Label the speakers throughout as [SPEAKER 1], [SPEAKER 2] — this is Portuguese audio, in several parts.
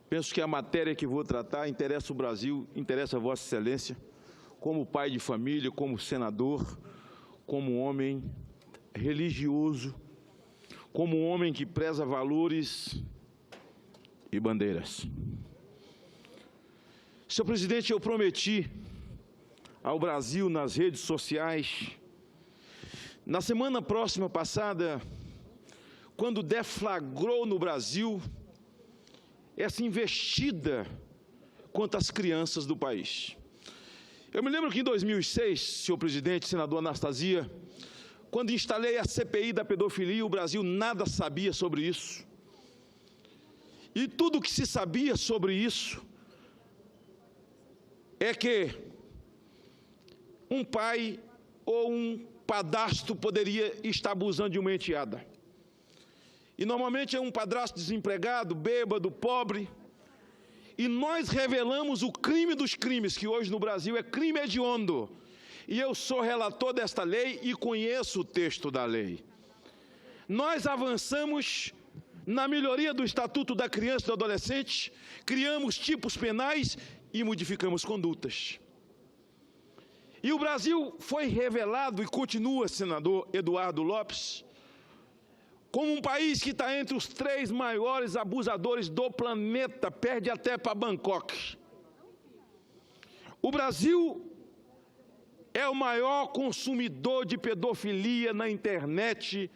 [SPEAKER 1] Penso que a matéria que vou tratar interessa o Brasil, interessa a Vossa Excelência, como pai de família, como senador, como homem religioso, como homem que preza valores e bandeiras. Senhor presidente, eu prometi ao Brasil nas redes sociais, na semana próxima passada, quando deflagrou no Brasil essa investida contra as crianças do país. Eu me lembro que em 2006, senhor presidente, senador Anastasia, quando instalei a CPI da pedofilia, o Brasil nada sabia sobre isso. E tudo o que se sabia sobre isso é que um pai ou um padrasto poderia estar abusando de uma enteada. E normalmente é um padrasto desempregado, bêbado, pobre. E nós revelamos o crime dos crimes, que hoje no Brasil é crime hediondo. E eu sou relator desta lei e conheço o texto da lei. Nós avançamos na melhoria do Estatuto da Criança e do Adolescente, criamos tipos penais e modificamos condutas. E o Brasil foi revelado, e continua, senador Eduardo Lopes, como um país que está entre os 3 maiores abusadores do planeta, perde até para Bangkok. O Brasil é o maior consumidor de pedofilia na internet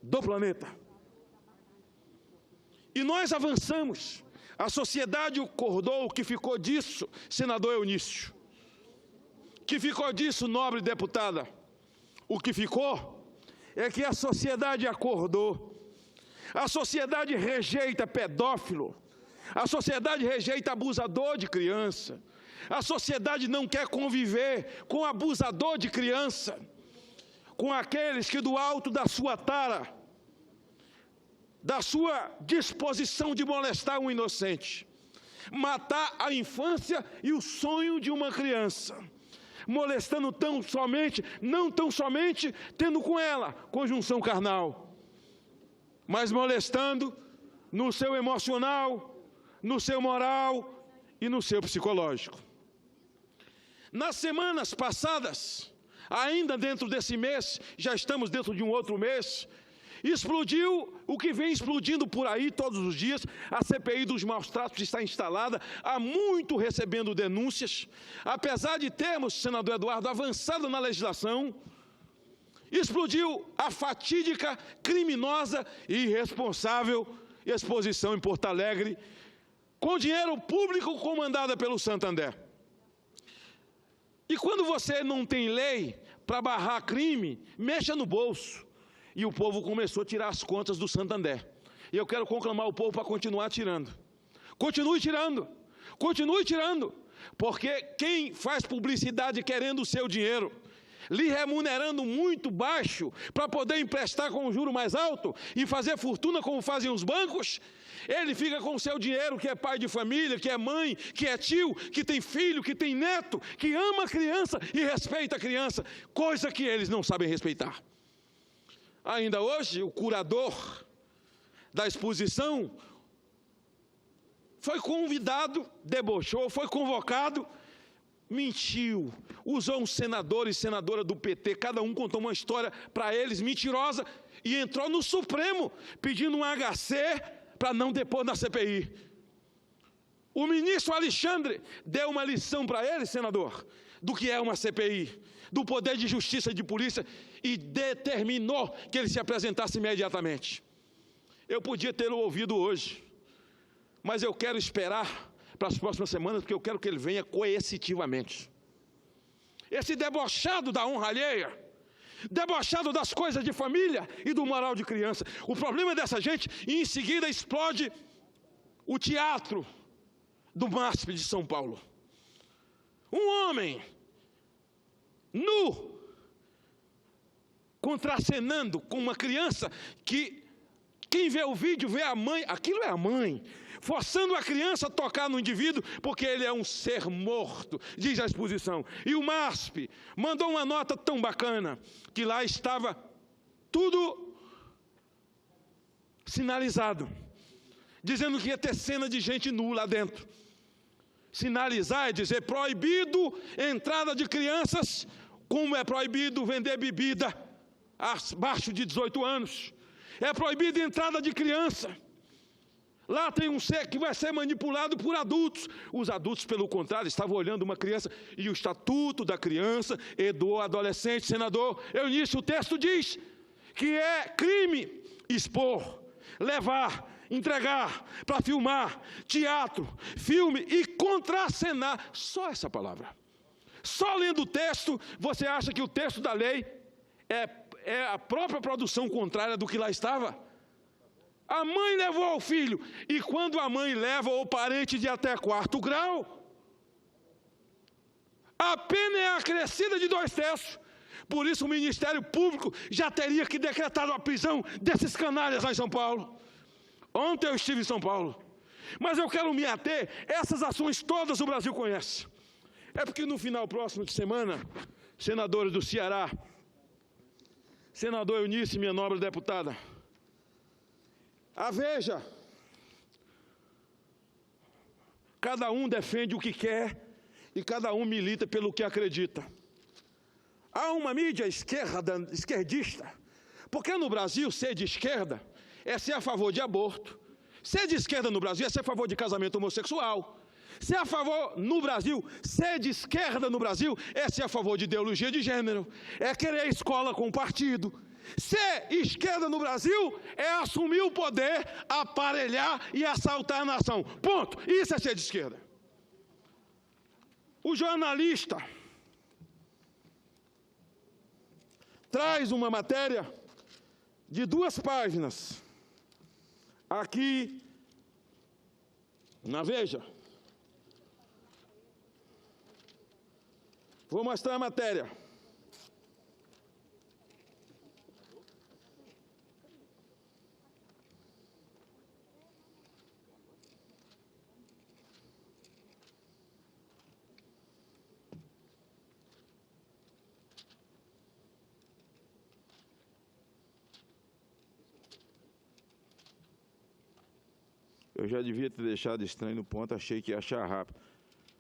[SPEAKER 1] do planeta. E nós avançamos. A sociedade acordou. O que ficou disso, senador Eunício? O que ficou disso, nobre deputada? O que ficou é que a sociedade acordou. A sociedade rejeita pedófilo. A sociedade rejeita abusador de criança. A sociedade não quer conviver com abusador de criança, com aqueles que do alto da sua tara, da sua disposição de molestar um inocente, matar a infância e o sonho de uma criança, molestando não tão somente tendo com ela conjunção carnal, mas molestando no seu emocional, no seu moral e no seu psicológico. Nas semanas passadas, ainda dentro desse mês, já estamos dentro de um outro mês, explodiu o que vem explodindo por aí todos os dias. A CPI dos maus tratos está instalada, há muito recebendo denúncias. Apesar de termos, senador Eduardo, avançado na legislação, explodiu a fatídica, criminosa e irresponsável exposição em Porto Alegre, com dinheiro público comandada pelo Santander. E quando você não tem lei para barrar crime, mexa no bolso. E o povo começou a tirar as contas do Santander. E eu quero conclamar o povo para continuar tirando. Continue tirando. Continue tirando. Porque quem faz publicidade querendo o seu dinheiro, lhe remunerando muito baixo para poder emprestar com um juro mais alto e fazer fortuna como fazem os bancos, ele fica com o seu dinheiro, que é pai de família, que é mãe, que é tio, que tem filho, que tem neto, que ama a criança e respeita a criança, coisa que eles não sabem respeitar. Ainda hoje, o curador da exposição foi convidado, debochou, foi convocado, mentiu, usou um senador e senadora do PT, cada um contou uma história para eles mentirosa e entrou no Supremo pedindo um HC para não depor na CPI. O ministro Alexandre deu uma lição para ele, senador, do que é uma CPI, do poder de justiça e de polícia, e determinou que ele se apresentasse imediatamente. Eu podia tê-lo ouvido hoje, mas eu quero esperar para as próximas semanas, porque eu quero que ele venha coercitivamente. Esse debochado da honra alheia, debochado das coisas de família e do moral de criança. O problema dessa gente, e em seguida explode o teatro do MASP de São Paulo. Um homem nu, contracenando com uma criança que quem vê o vídeo vê a mãe, aquilo é a mãe, forçando a criança a tocar no indivíduo, porque ele é um ser morto, diz a exposição. E o MASP mandou uma nota tão bacana, que lá estava tudo sinalizado. dizendo que ia ter cena de gente nua lá dentro. Sinalizar e dizer: proibido entrada de crianças, como é proibido vender bebida abaixo de 18 anos. É proibido entrada de criança. Lá tem um ser que vai ser manipulado por adultos. Os adultos, pelo contrário, estavam olhando uma criança. E o Estatuto da Criança e do Adolescente, senador Eunício, o texto diz que é crime expor, levar, entregar para filmar, teatro, filme e contracenar. Só essa palavra. Só lendo o texto, você acha que o texto da lei é a própria produção contrária do que lá estava? A mãe levou o filho, e quando a mãe leva o parente de até 4º grau, a pena é acrescida de 2/3. Por isso o Ministério Público já teria que decretar a prisão desses canalhas lá em São Paulo. Ontem eu estive em São Paulo, mas eu quero me ater, essas ações todas o Brasil conhece. É porque no final próximo de semana, senadores do Ceará, senador Eunice, minha nobre deputada, a Veja, cada um defende o que quer e cada um milita pelo que acredita. Há uma mídia esquerdista, porque no Brasil ser de esquerda é ser a favor de aborto, ser de esquerda no Brasil é ser a favor de casamento homossexual, ser a favor no Brasil, ser de esquerda no Brasil é ser a favor de ideologia de gênero, é querer escola com partido. Ser esquerda no Brasil é assumir o poder, aparelhar e assaltar a nação. Ponto. Isso é ser de esquerda. O jornalista traz uma matéria de 2 páginas aqui na Veja. Vou mostrar a matéria. Eu já devia ter deixado estranho no ponto, achei que ia achar rápido.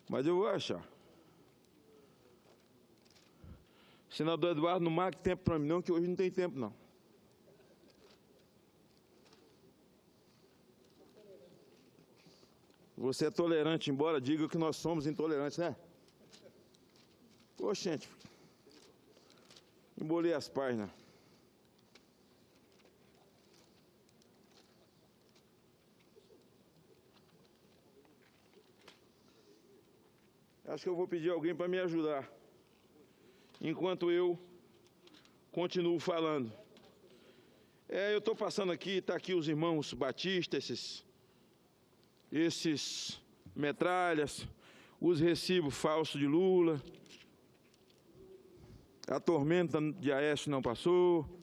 [SPEAKER 1] Mas eu vou achar. Senador Eduardo, não marque tempo para mim não, que hoje não tem tempo não. Você é tolerante, embora diga que nós somos intolerantes, né? Ô, gente, embolei as páginas. Acho que eu vou pedir alguém para me ajudar, enquanto eu continuo falando. Eu estou passando aqui, está aqui os irmãos Batista, esses metralhas, os recibos falsos de Lula, a tormenta de Aécio não passou,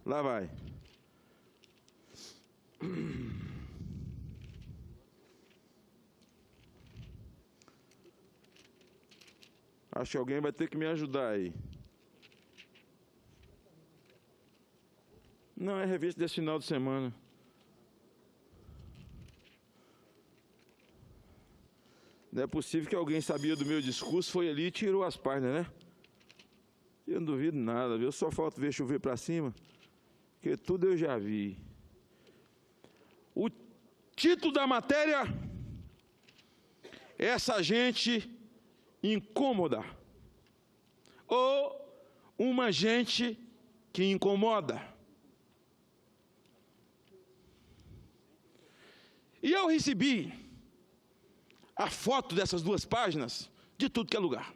[SPEAKER 1] lá vai. Acho que alguém vai ter que me ajudar aí. Não, é revista desse final de semana. Não é possível que alguém sabia do meu discurso, foi ali e tirou as páginas, né? Eu não duvido nada, viu? Só falta ver chover para cima, porque tudo eu já vi. O título da matéria: essa gente incômoda, ou uma gente que incomoda. E eu recebi a foto dessas 2 páginas de tudo que é lugar.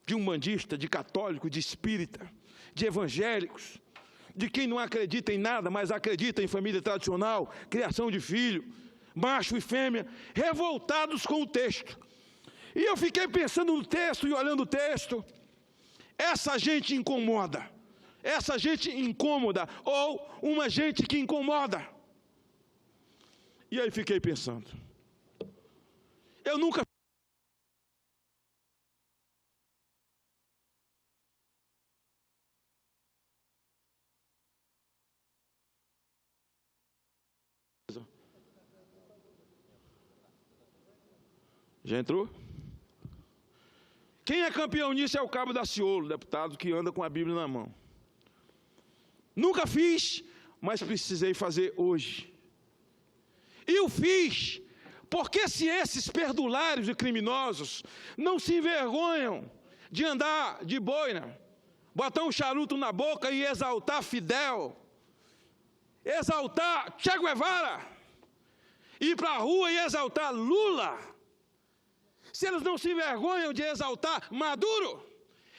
[SPEAKER 1] De umbandista, de católico, de espírita, de evangélicos, de quem não acredita em nada, mas acredita em família tradicional, criação de filho, macho e fêmea, revoltados com o texto. E eu fiquei pensando no texto e olhando o texto. Essa gente incomoda. Essa gente incômoda, ou uma gente que incomoda. E aí fiquei pensando. Eu nunca Já entrou? Quem é campeão nisso é o Cabo Daciolo, deputado que anda com a Bíblia na mão. Nunca fiz, mas precisei fazer hoje. E o fiz, porque se esses perdulários e criminosos não se envergonham de andar de boina, botar um charuto na boca e exaltar Fidel, exaltar Che Guevara, ir para a rua e exaltar Lula, se eles não se envergonham de exaltar Maduro,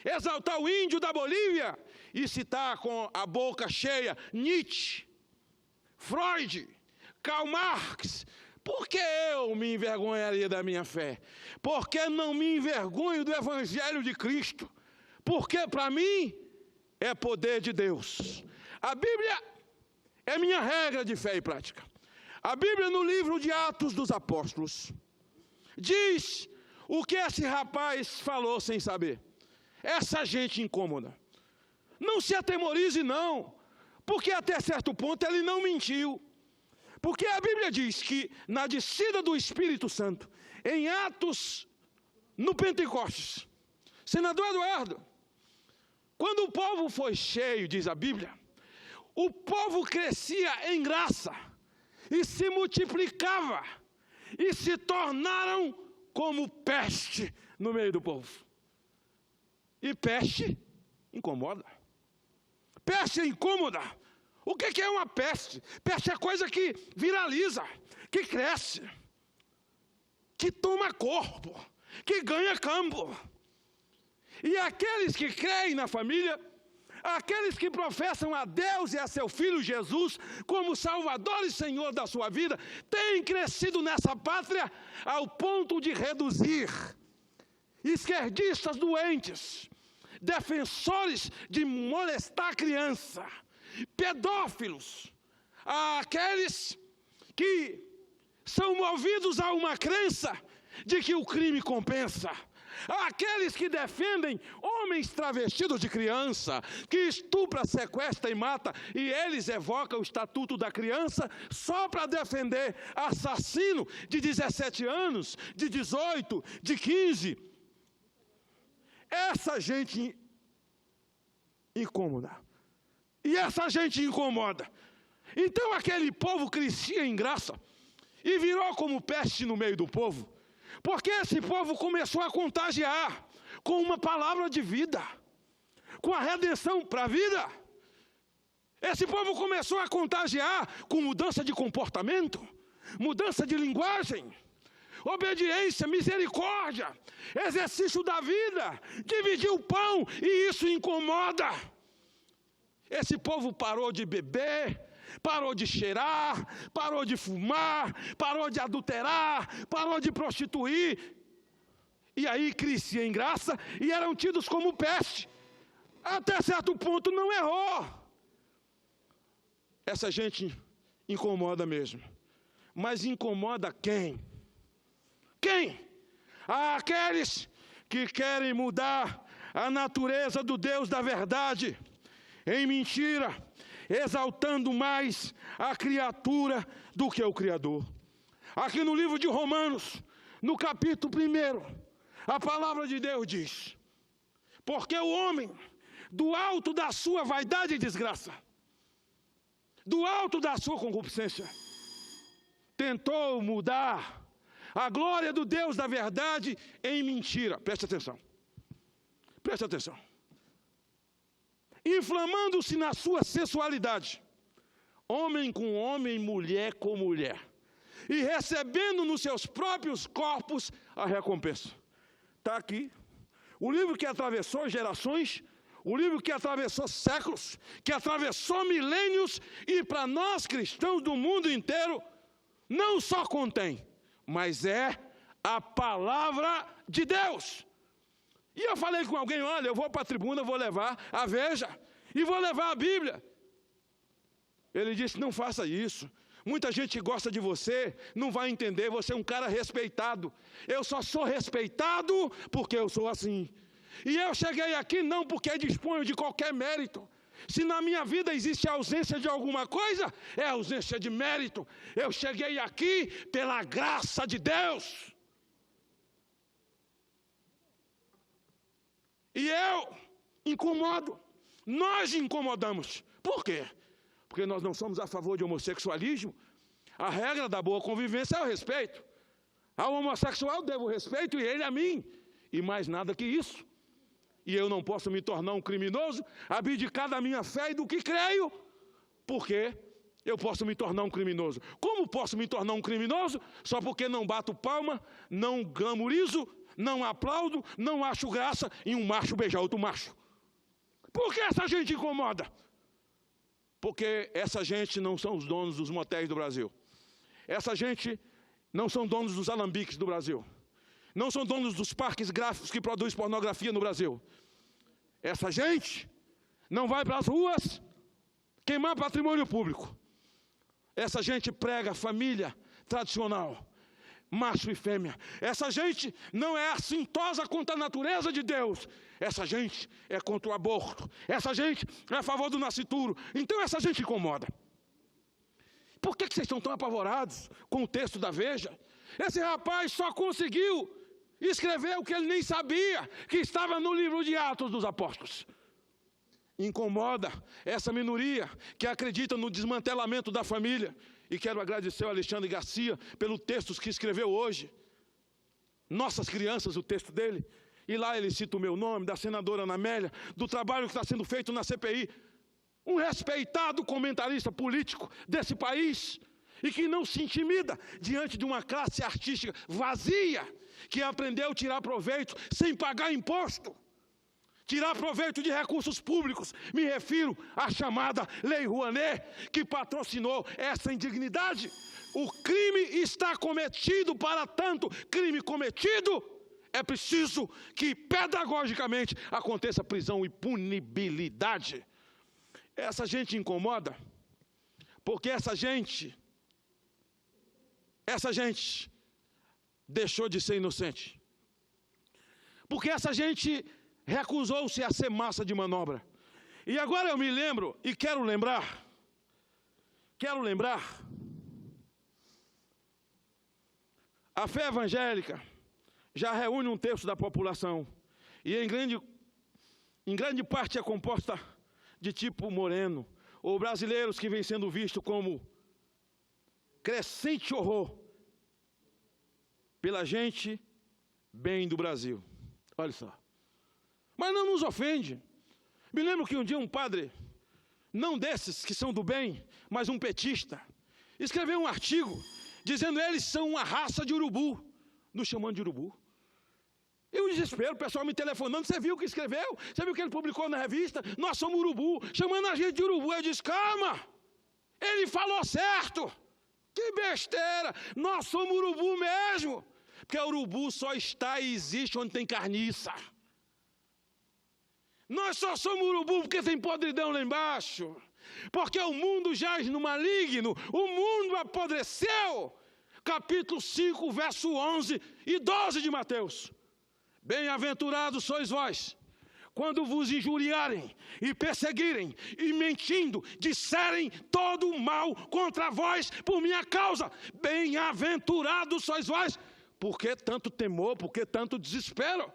[SPEAKER 1] exaltar o índio da Bolívia e citar com a boca cheia Nietzsche, Freud, Karl Marx, por que eu me envergonharia da minha fé? Porque não me envergonho do Evangelho de Cristo, porque para mim é poder de Deus. A Bíblia é minha regra de fé e prática. A Bíblia, no livro de Atos dos Apóstolos, diz o que esse rapaz falou sem saber. Essa gente incômoda. Não se atemorize não, porque até certo ponto ele não mentiu. Porque a Bíblia diz que na descida do Espírito Santo, em Atos, no Pentecostes, senador Eduardo, quando o povo foi cheio, diz a Bíblia, o povo crescia em graça, e se multiplicava, e se tornaram como peste no meio do povo. E peste incomoda. Peste é incômoda. O que é uma peste? Peste é coisa que viraliza, que cresce, que toma corpo, que ganha campo. E aqueles que creem na família, aqueles que professam a Deus e a seu Filho Jesus como Salvador e Senhor da sua vida, têm crescido nessa pátria ao ponto de reduzir esquerdistas doentes, defensores de molestar criança, pedófilos, aqueles que são movidos a uma crença de que o crime compensa, aqueles que defendem homens travestidos de criança, que estupra, sequestra e mata, e eles evocam o Estatuto da Criança só para defender assassino de 17 anos, de 18, de 15. Essa gente incômoda. E essa gente incomoda. Então aquele povo crescia em graça e virou como peste no meio do povo. Porque esse povo começou a contagiar com uma palavra de vida, com a redenção para a vida. Esse povo começou a contagiar com mudança de comportamento, mudança de linguagem, obediência, misericórdia, exercício da vida, dividir o pão, e isso incomoda. Esse povo parou de beber, parou de cheirar, parou de fumar, parou de adulterar, parou de prostituir. E aí crescia em graça e eram tidos como peste. Até certo ponto não errou. Essa gente incomoda mesmo. Mas incomoda quem? Quem? Aqueles que querem mudar a natureza do Deus da verdade em mentira, exaltando mais a criatura do que o Criador. Aqui no livro de Romanos, no capítulo 1, a palavra de Deus diz: porque o homem, do alto da sua vaidade e desgraça, do alto da sua concupiscência, tentou mudar a glória do Deus da verdade em mentira. Preste atenção. Preste atenção. Inflamando-se na sua sensualidade, homem com homem, mulher com mulher, e recebendo nos seus próprios corpos a recompensa. Está aqui. O livro que atravessou gerações, o livro que atravessou séculos, que atravessou milênios, e para nós cristãos do mundo inteiro, não só contém, mas é a palavra de Deus. E eu falei com alguém: olha, eu vou para a tribuna, vou levar a Veja e vou levar a Bíblia. Ele disse: não faça isso. Muita gente gosta de você, não vai entender, você é um cara respeitado. Eu só sou respeitado porque eu sou assim. E eu cheguei aqui não porque disponho de qualquer mérito. Se na minha vida existe ausência de alguma coisa, é ausência de mérito. Eu cheguei aqui pela graça de Deus. E eu incomodo. Nós incomodamos. Por quê? Porque nós não somos a favor de homossexualismo. A regra da boa convivência é o respeito. Ao homossexual devo respeito e ele a mim. E mais nada que isso. E eu não posso me tornar um criminoso, abdicar da minha fé e do que creio, porque eu posso me tornar um criminoso. Como posso me tornar um criminoso? Só porque não bato palma, não glamorizo, não aplaudo, não acho graça em um macho beijar outro macho. Por que essa gente incomoda? Porque essa gente não são os donos dos motéis do Brasil. Essa gente não são donos dos alambiques do Brasil. Não são donos dos parques gráficos que produzem pornografia no Brasil. Essa gente não vai para as ruas queimar patrimônio público. Essa gente prega família tradicional, macho e fêmea. Essa gente não é assintosa contra a natureza de Deus. Essa gente é contra o aborto. Essa gente é a favor do nascituro. Então essa gente incomoda. Por que vocês estão tão apavorados com o texto da Veja? Esse rapaz só conseguiu escrever o que ele nem sabia, que estava no livro de Atos dos Apóstolos. Incomoda essa minoria que acredita no desmantelamento da família. E quero agradecer ao Alexandre Garcia pelo texto que escreveu hoje. Nossas Crianças, o texto dele. E lá ele cita o meu nome, da senadora Ana Amélia, do trabalho que está sendo feito na CPI. Um respeitado comentarista político desse país e que não se intimida diante de uma classe artística vazia, que aprendeu a tirar proveito sem pagar imposto. Tirar proveito de recursos públicos. Me refiro à chamada Lei Rouanet, que patrocinou essa indignidade. O crime está cometido, para tanto crime cometido, é preciso que pedagogicamente aconteça prisão e punibilidade. Essa gente incomoda, porque essa gente deixou de ser inocente. Porque essa gente recusou-se a ser massa de manobra. E agora eu me lembro, e quero lembrar, a fé evangélica já reúne um terço da população, e em grande parte é composta de tipo moreno, ou brasileiros que vêm sendo vistos como crescente horror pela gente bem do Brasil. Olha só. Mas não nos ofende. Me lembro que um dia um padre, não desses que são do bem, mas um petista, escreveu um artigo dizendo que eles são uma raça de urubu, nos chamando de urubu. E o desespero, o pessoal me telefonando, você viu o que escreveu? Você viu o que ele publicou na revista? Nós somos urubu, chamando a gente de urubu. Eu disse, calma, ele falou certo. Que besteira, nós somos urubu mesmo. Porque o urubu só está e existe onde tem carniça. Nós só somos urubu porque tem podridão lá embaixo. Porque o mundo jaz no maligno, o mundo apodreceu. Capítulo 5, verso 11 e 12 de Mateus. Bem-aventurados sois vós, quando vos injuriarem e perseguirem e mentindo, disserem todo o mal contra vós por minha causa. Bem-aventurados sois vós, porque tanto temor, porque tanto desespero.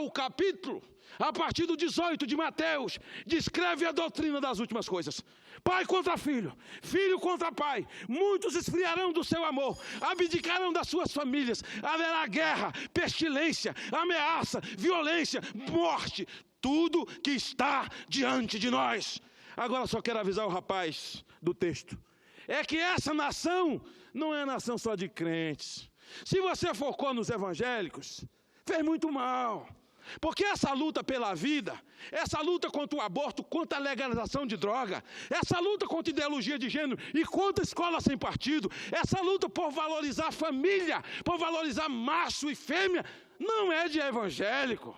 [SPEAKER 1] O capítulo, a partir do 18 de Mateus, descreve a doutrina das últimas coisas. Pai contra filho, filho contra pai, muitos esfriarão do seu amor, abdicarão das suas famílias, haverá guerra, pestilência, ameaça, violência, morte, tudo que está diante de nós. Agora só quero avisar o rapaz do texto, é que essa nação não é nação só de crentes. Se você focou nos evangélicos, fez muito mal. Porque essa luta pela vida, essa luta contra o aborto, contra a legalização de droga, essa luta contra a ideologia de gênero e contra a escola sem partido, essa luta por valorizar a família, por valorizar macho e fêmea, não é de evangélico.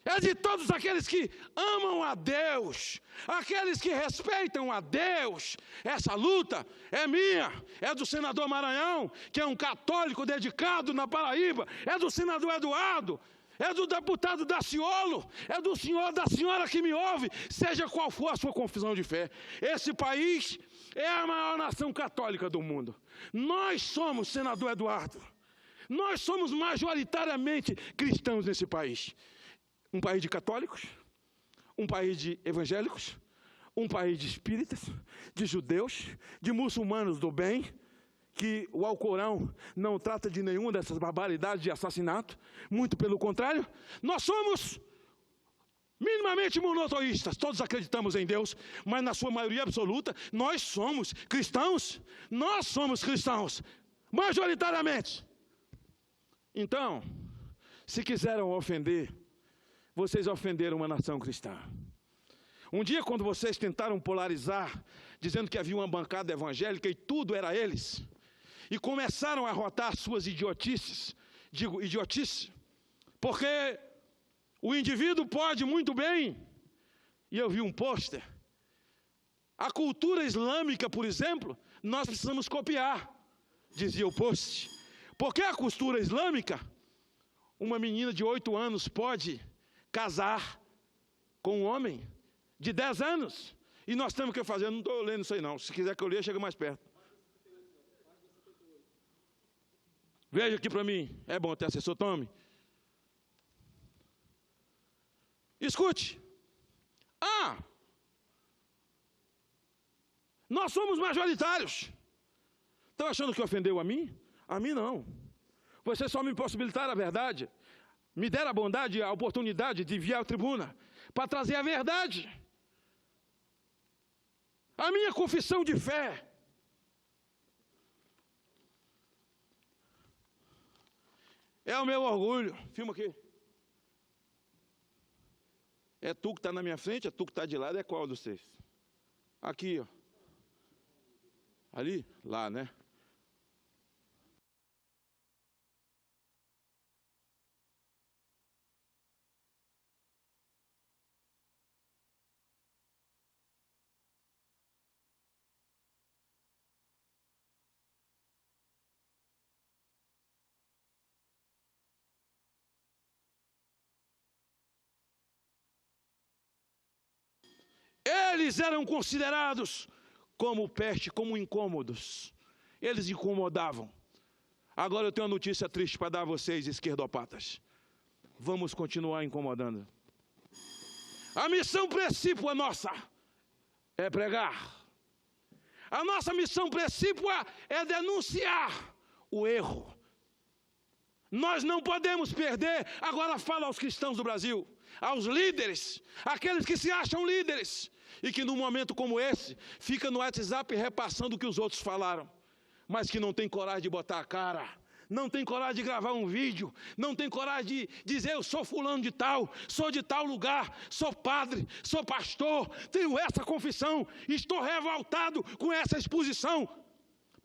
[SPEAKER 1] É de todos aqueles que amam a Deus, aqueles que respeitam a Deus. Essa luta é minha, é do senador Maranhão, que é um católico dedicado na Paraíba, é do senador Eduardo, é do deputado Daciolo, é do senhor, da senhora que me ouve, seja qual for a sua confissão de fé. Esse país é a maior nação católica do mundo. Nós somos, senador Eduardo, nós somos majoritariamente cristãos nesse país. Um país de católicos, um país de evangélicos, um país de espíritas, de judeus, de muçulmanos do bem, que o Alcorão não trata de nenhuma dessas barbaridades de assassinato, muito pelo contrário. Nós somos minimamente monoteístas, todos acreditamos em Deus, mas na sua maioria absoluta, nós somos cristãos, majoritariamente. Então, se quiseram ofender, vocês ofenderam uma nação cristã. Um dia, quando vocês tentaram polarizar, dizendo que havia uma bancada evangélica e tudo era eles, e começaram a arrotar suas idiotices, digo idiotice, porque o indivíduo pode muito bem, e eu vi um pôster, a cultura islâmica, por exemplo, nós precisamos copiar, dizia o post, porque a cultura islâmica, uma menina de 8 anos pode casar com um homem de 10 anos, e nós temos que fazer, eu não estou lendo isso aí não, se quiser que eu leia, chega mais perto. Veja aqui para mim, é bom ter assessor, tome. Escute. Nós somos majoritários. Estão achando que ofendeu a mim? A mim não. Vocês só me possibilitaram a verdade, me deram a bondade, a oportunidade de vir à tribuna, para trazer a verdade. A minha confissão de fé. É o meu orgulho. Filma aqui. É tu que está na minha frente, é tu que está de lado, é qual dos três? Aqui, ó. Ali? Lá, né? Eles eram considerados como peste, como incômodos. Eles incomodavam. Agora eu tenho uma notícia triste para dar a vocês, esquerdopatas. Vamos continuar incomodando. A missão precípua nossa é pregar. A nossa missão precípua é denunciar o erro. Nós não podemos perder, agora falo aos cristãos do Brasil, aos líderes, aqueles que se acham líderes, e que num momento como esse, fica no WhatsApp repassando o que os outros falaram, mas que não tem coragem de botar a cara, não tem coragem de gravar um vídeo, não tem coragem de dizer eu sou fulano de tal, sou de tal lugar, sou padre, sou pastor, tenho essa confissão, estou revoltado com essa exposição.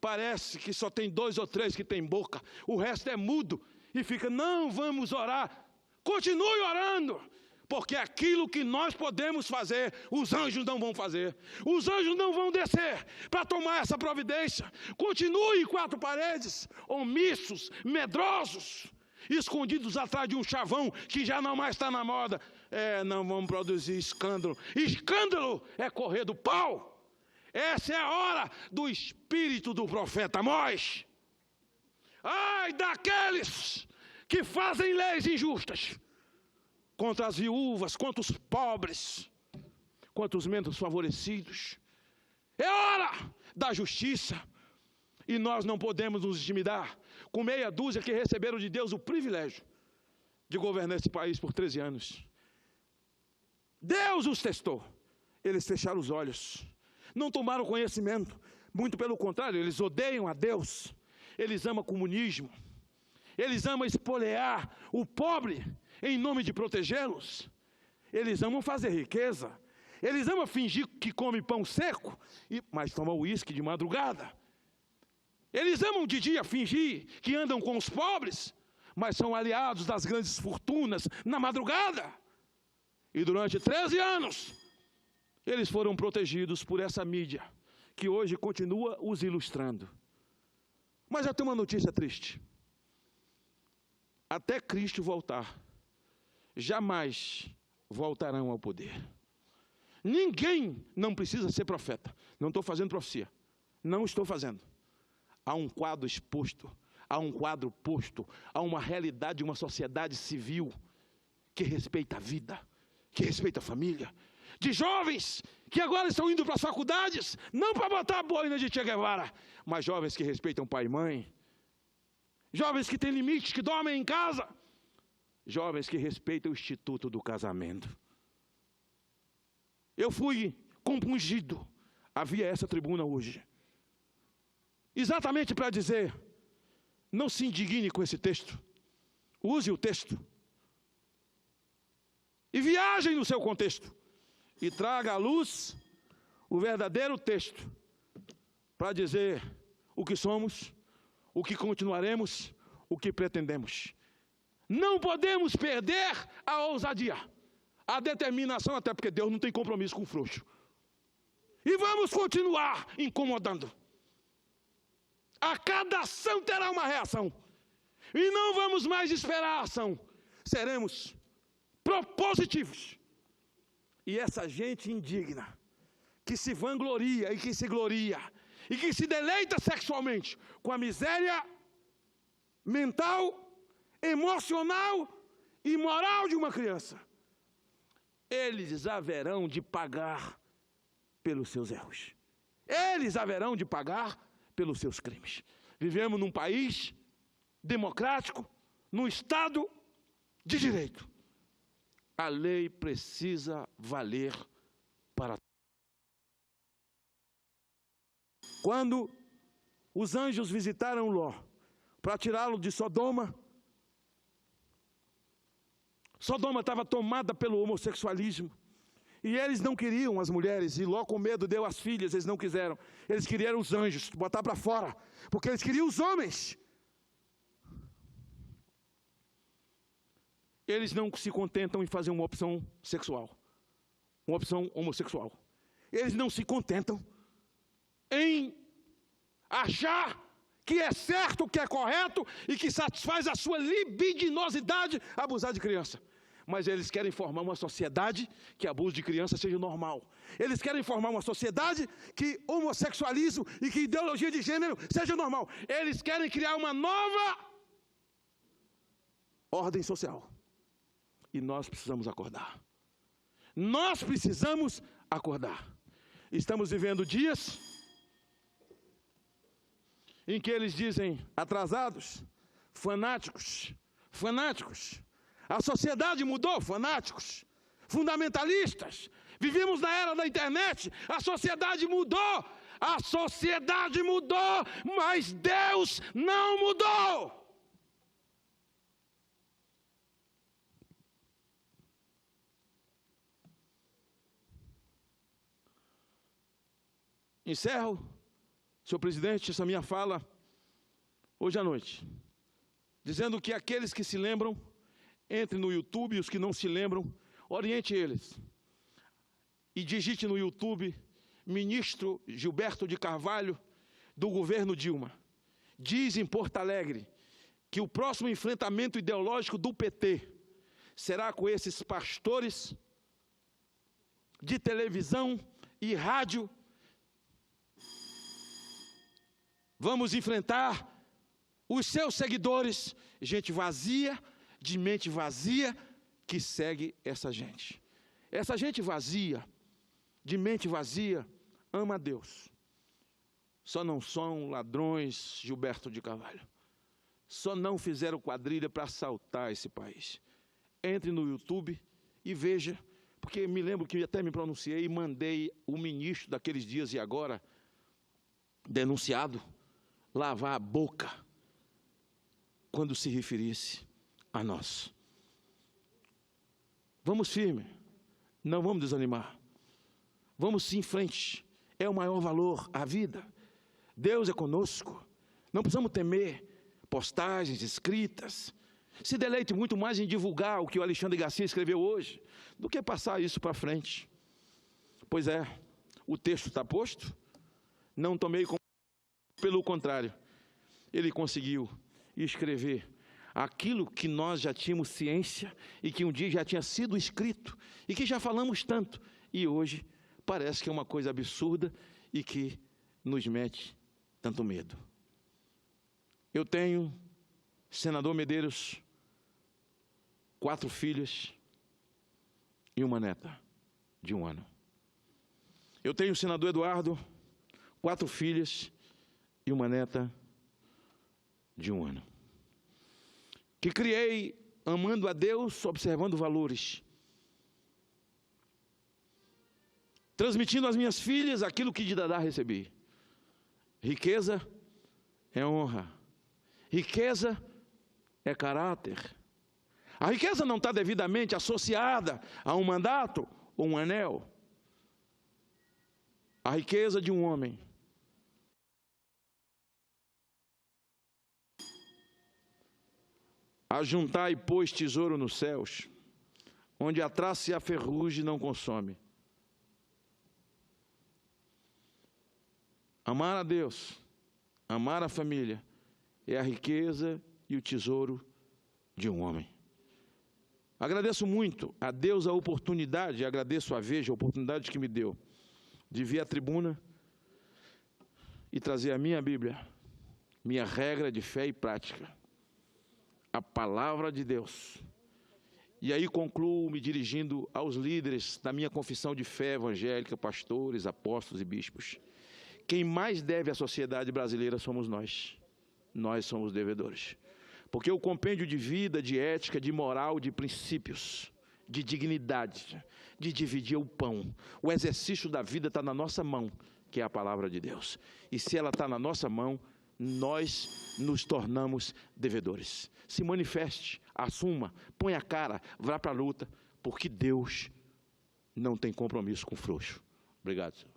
[SPEAKER 1] Parece que só tem 2 ou 3 que tem boca, o resto é mudo, e fica, não, vamos orar. Continue orando, porque aquilo que nós podemos fazer, os anjos não vão fazer. Os anjos não vão descer para tomar essa providência. Continue em 4 paredes, omissos, medrosos, escondidos atrás de um chavão que já não mais está na moda. Não vamos produzir escândalo. Escândalo é correr do pau. Essa é a hora do espírito do profeta Amós. Ai daqueles que fazem leis injustas contra as viúvas, contra os pobres, contra os menos favorecidos. É hora da justiça. E nós não podemos nos intimidar com meia dúzia que receberam de Deus o privilégio de governar esse país por 13 anos. Deus os testou. Eles fecharam os olhos. Não tomaram conhecimento. Muito pelo contrário, eles odeiam a Deus. Eles amam o comunismo. Eles amam espolear o pobre em nome de protegê-los. Eles amam fazer riqueza. Eles amam fingir que come pão seco, mas tomam uísque de madrugada. Eles amam de dia fingir que andam com os pobres, mas são aliados das grandes fortunas na madrugada. E durante 13 anos, eles foram protegidos por essa mídia, que hoje continua os ilustrando. Mas eu tenho uma notícia triste. Até Cristo voltar, jamais voltarão ao poder. Ninguém não precisa ser profeta. Não estou fazendo profecia. Não estou fazendo. Há um quadro exposto, há um quadro posto, há uma realidade de uma sociedade civil que respeita a vida, que respeita a família, de jovens que agora estão indo para as faculdades, não para botar a boina de Che Guevara, mas jovens que respeitam pai e mãe, jovens que têm limites, que dormem em casa, jovens que respeitam o instituto do casamento. Eu fui compungido a vir a essa tribuna hoje, exatamente para dizer, não se indigne com esse texto, use o texto, e viajem no seu contexto, e traga à luz o verdadeiro texto, para dizer o que somos, o que continuaremos, o que pretendemos. Não podemos perder a ousadia, a determinação, até porque Deus não tem compromisso com o frouxo. E vamos continuar incomodando. A cada ação terá uma reação. E não vamos mais esperar a ação. Seremos propositivos. E essa gente indigna, que se vangloria e que se gloria, e que se deleita sexualmente com a miséria mental, emocional e moral de uma criança, eles haverão de pagar pelos seus erros. Eles haverão de pagar pelos seus crimes. Vivemos num país democrático, num Estado de direito. A lei precisa valer para todos. Quando os anjos visitaram Ló para tirá-lo de Sodoma, Sodoma estava tomada pelo homossexualismo. E eles não queriam as mulheres, e Ló com medo deu as filhas, eles não quiseram. Eles queriam os anjos, botar para fora, porque eles queriam os homens. Eles não se contentam em fazer uma opção sexual, uma opção homossexual. Eles não se contentam em achar que é certo, que é correto e que satisfaz a sua libidinosidade abusar de criança. Mas eles querem formar uma sociedade que abuso de criança seja normal. Eles querem formar uma sociedade que homossexualismo e que ideologia de gênero seja normal. Eles querem criar uma nova ordem social. E nós precisamos acordar. Nós precisamos acordar. Estamos vivendo dias em que eles dizem atrasados, fanáticos. A sociedade mudou, fanáticos, fundamentalistas. Vivemos na era da internet, a sociedade mudou, mas Deus não mudou. Encerro, senhor presidente, essa minha fala hoje à noite, dizendo que aqueles que se lembram, entrem no YouTube, e os que não se lembram, oriente eles. E digite no YouTube, ministro Gilberto de Carvalho, do governo Dilma, diz em Porto Alegre que o próximo enfrentamento ideológico do PT será com esses pastores de televisão e rádio. Vamos enfrentar os seus seguidores, gente vazia, de mente vazia, que segue essa gente. Essa gente vazia, de mente vazia, ama a Deus. Só não são ladrões, Gilberto de Carvalho. Só não fizeram quadrilha para assaltar esse país. Entre no YouTube e veja, porque me lembro que até me pronunciei e mandei o ministro daqueles dias e agora, denunciado, lavar a boca quando se referisse a nós. Vamos firme, não vamos desanimar. Vamos em frente, é o maior valor, a vida. Deus é conosco, não precisamos temer postagens, escritas. Se deleite muito mais em divulgar o que o Alexandre Garcia escreveu hoje, do que passar isso para frente. Pois é, o texto está posto, não tomei como... Pelo contrário, ele conseguiu escrever aquilo que nós já tínhamos ciência e que um dia já tinha sido escrito e que já falamos tanto e hoje parece que é uma coisa absurda e que nos mete tanto medo. Eu tenho, senador Medeiros, 4 filhas, e uma neta de 1 ano. Eu tenho o senador Eduardo, 4 filhas e uma neta de 1 ano. Que criei amando a Deus, observando valores. Transmitindo às minhas filhas aquilo que de Dadá recebi. Riqueza é honra. Riqueza é caráter. A riqueza não está devidamente associada a um mandato ou um anel. A riqueza de um homem ajuntai, pois, tesouro nos céus, onde a traça e a ferrugem não consome. Amar a Deus, amar a família, é a riqueza e o tesouro de um homem. Agradeço muito a Deus a oportunidade, agradeço a Veja a oportunidade que me deu de vir à tribuna e trazer a minha Bíblia, minha regra de fé e prática, a palavra de Deus. E aí concluo me dirigindo aos líderes da minha confissão de fé evangélica, pastores, apóstolos e bispos. Quem mais deve à sociedade brasileira somos nós. Nós somos devedores. Porque o compêndio de vida, de ética, de moral, de princípios, de dignidade, de dividir o pão, o exercício da vida está na nossa mão, que é a palavra de Deus. E se ela está na nossa mão, nós nos tornamos devedores. Se manifeste, assuma, põe a cara, vá para a luta, porque Deus não tem compromisso com frouxo. Obrigado, senhor.